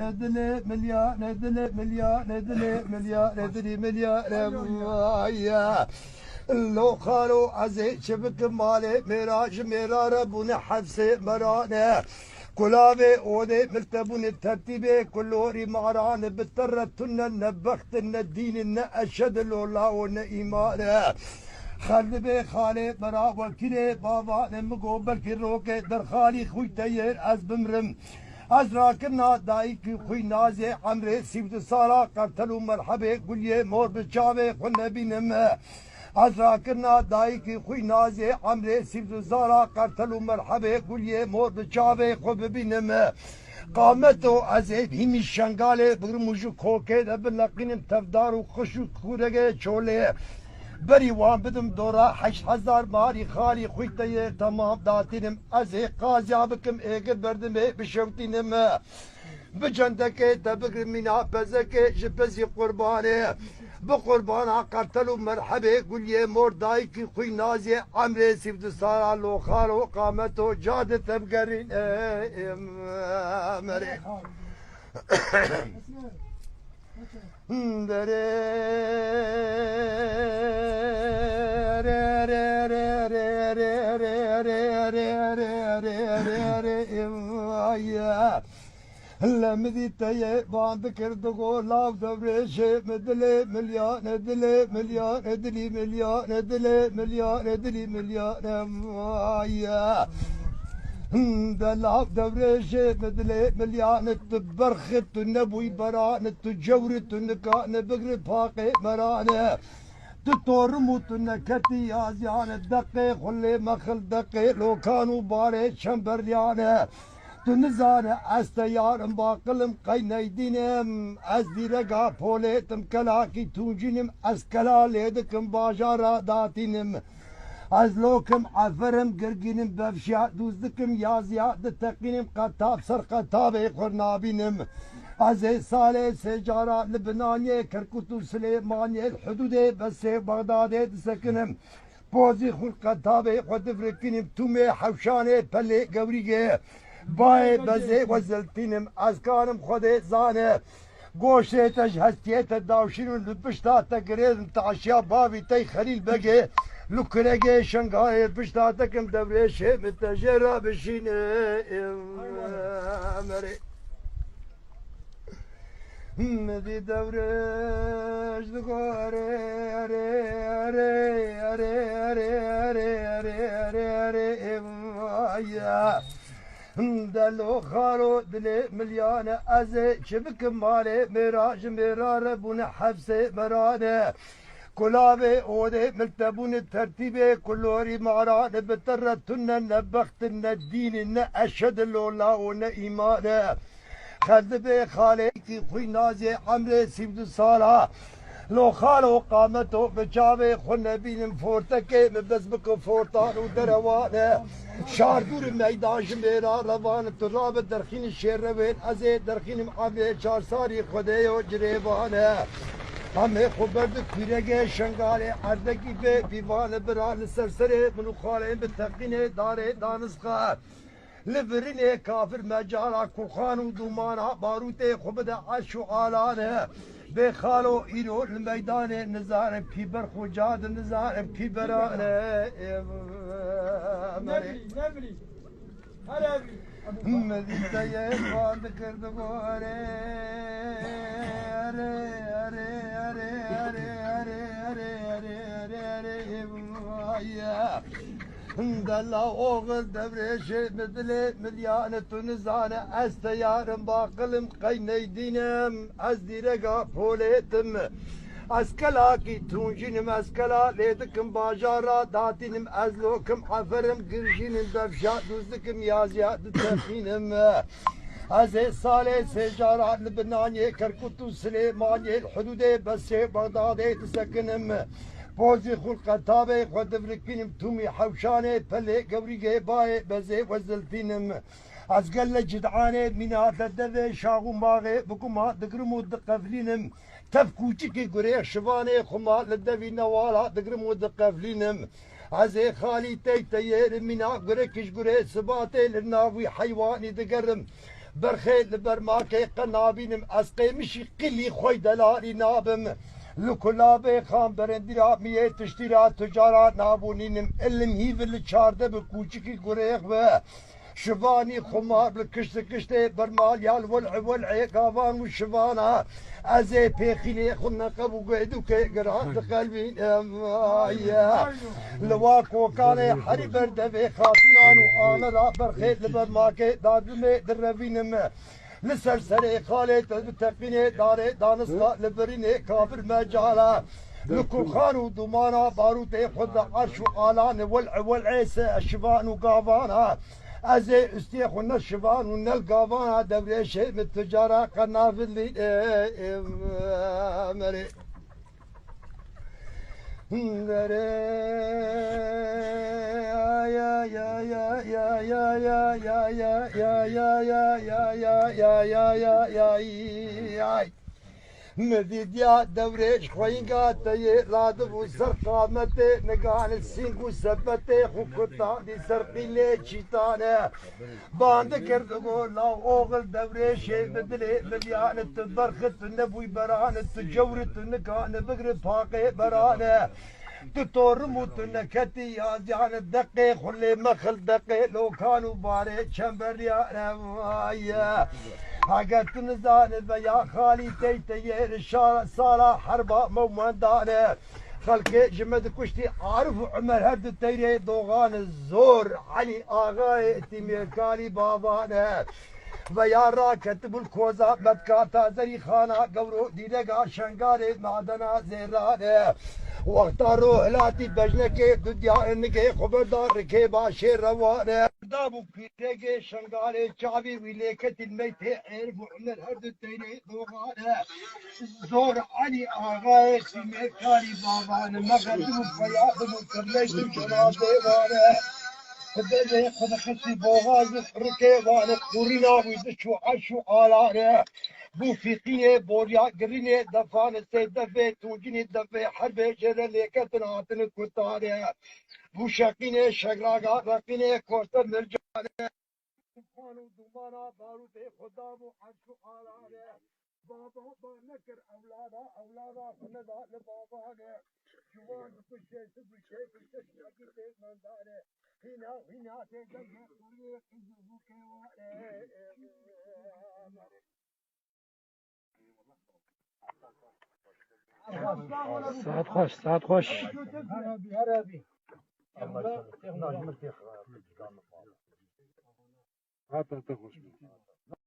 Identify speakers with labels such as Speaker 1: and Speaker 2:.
Speaker 1: ندلي مليار ندلي مليار ندلي مليار ندلي مليار يا لو خالو عزي شبك مالي ميراج ميرا ربنا حفصي مرانه كلابي اودي مكتبون الترتيبي كلوري معران بالترتن نبخت الدين اشد الله ون ايمانه خلبي خالي برا وكيلي بابا نمقو بلكي روكي در خالي خوي تير از بمرم از راكنا دايكي خوي نازي عمري سيبت سارا قرتلو مرحبي قولي مور بچاوي خلنا بينم از راكنا دايكي خوي نازي عمري سيبت سارا قرتلو مرحبي قولي مور بچاوي خب بينم قامتو عزيب هيمي الشنغالي بغرموجو كوكي دبلقينم تفدار وخشو كورجي چولي بری وان بدم دورا 8000 ماری خالی خویتیه تمام داتینم از قاضی بکم اگر بردم بشوتینم بجندکه تبگر مینا بزکه جبزی قربانه بقربانا قتلو مرحبه گلیه مردائی کی خوی نازی عمره سیفد سارا لو خالو قامتو جاد تبگرین مره لمدي تيه باند كردو لاو دبرش مدلي مليون ندلي مليون ندلي مليون ندلي مليون ندلي مليون يا دلاب دبرش مدلي مليان تبرخت نبوي بران تجورت نكان بقر باقي مرانه تطرمت نكتي ازيان الدقي خلي مخل دقي لو كانوا باري شمبريانه تنزانه استيارم باقلم قينيدينم از ديرقا بوليتم كلاكي توجينم از كلاليدكم باجارا داتينم از لوكم عفرم قرقينم بفشا دوزدكم يازيا دتقينم قطاب سر قطاب قرنابينم از سالي سجارة لبنانية كركوتو سليمانية الحدود بس بغداد دسكنم بوزي خل قطاب قد فركينم تومي حوشاني بلي قوريجي باي بزي وزلتينم از كانم خدي زانه گوشتش هستيت داوشين لبشتا تقريد تعشيا بابي تي خليل بقي لوكرجي شنغاي بشتا تكم دبريش متجرا بشين امري مدي دبرش دغوري اري اري اري اري اري اري اري يا دلو خارو دلي مليانة أزي شبك مالي ميراج ميرا ربنا حفصي مرانة كلابي اودي مكتبون الترتيبي كلوري معران بترتن نبختن الدين اشد الله ون ايمانه خذبي خالي كي خوي نازي عمري سيبد صالح لو خالو قامتو بجاوي خلنا بينم فورتكي مبزبكو فورتان ودروانه شاردور ميدان جميرا روان تراب درخين الشيروين ازي درخين معامي چارساري خديو جريبانه همه خبرد پیرگه شنگاله اردکی به بیوان بران سرسره منو خاله به تقینه داره دانسخه لبرینه کافر مجارا کوخان و دومانا باروته خبد عش و آلانه به خالو ایرو المیدان نظارم کی برخوجاد نظارم کی برانه
Speaker 2: نبری هرابی
Speaker 1: مدينة يفان ذكر دبوري أري أري أري أري أري أري أري أري أري دلا اوغل دبرش مدلي مليانة تنزانة استيارم باقلم قينيدينم از ديرقا بوليتم اسكلاكي تونجينم اسكلا ليدكم باجارا داتينم ازلوكم حفرم قرشينم بفشا دوزدكم يازيات تفينم از سالي سجارة لبنانية كركوتو سليمانية الحدود بس بغداد تسكنم بوزي خل قطابي خود فركينم تومي حوشاني بلي قوريجي باي بزي وزلتينم از قل جدعاني مينات الدذي شاغو ماغي بكما دقرمو دقفلينم تفكوتي كي قريح شباني خما للدفي نوالا دقرمو دقفلينم عزي خالي تي تيير مينا قريكش قريح سباتي للناوي حيواني دقرم برخيت لبرماكي قنابينم أسقي مشي قلي خوي دلالي نابم لكلابي خان برندرا مية تشترا تجارات نابونينم اللي مهيف اللي تشارده بكوچكي قريق به شفاني خمار بالكشت كشتي برمال يال والع قافان والشفانا ازي بيخيني خلنا قبو قيدو كي قرات قلبي يا لواكو كان حري بردفي خاطنان وانا لا برخيت لبرماكي دادمي دربينم لسرسري خالد تقيني داري دانسقا لبريني كافر مجالا لكل خانو دمانا باروتي خد عرش وآلان والعيسى الشفان وقافانا ازي استيخونا الشفان ونلقافانا دبري شيء من التجارة قنافذ لي مري مديد يا دوريش خوينقا تي رادب وسر قامتي نقان السينق وسبتي خوكتا دي سرقي لي شيطانه باند كردو لا اوغل دوريش بدلي مليان تبرخت النبوي بران تجورت نقان بقر باقي برانه تطور نكتي يا جان الدقيق خلي مخل دقيق لو كانوا باري شمبر يا روايا حقت نزان بيا خالي تيتي الشارع صار حربة مومندانة خلقي جمد كشتي عارف عمر هرد تيري دوغان الزور علي آغاي تيميركالي بابانا ويا راكت بالكوزا بدكاتا زري خانا قورو ديدقا شنقاري معدنا زيرانه وقتا روح لاتي بجنكي دنيا انكي خبردار ركي باشي روانه دابو بيتيكي شنقاري شعبي ويليكت الميتي عرف عمر هرد التيني دوغانه زور علي آغاي سيميكاري بابانه مغرب فياض مكرليش جناب ديوانه بدأ خدختي بوغاز ركيبان قرينا ويدشو عشو آلانه بو فيقينه بوريا قرينه دفان سيدفه توجينه دفه حرب جره ليكتن عاتن كتانه بو شقينه شقراغا رقينه كورتا مرجانه خانو دومانا باروت خدامو عشو آلانه بابا با نكر اولادا خندا لبابانه جوان بكشه سبشه بكشه مندانه هنا تقدم طريق الزبوك
Speaker 3: ساعت خوش
Speaker 2: هربي
Speaker 3: هات تخش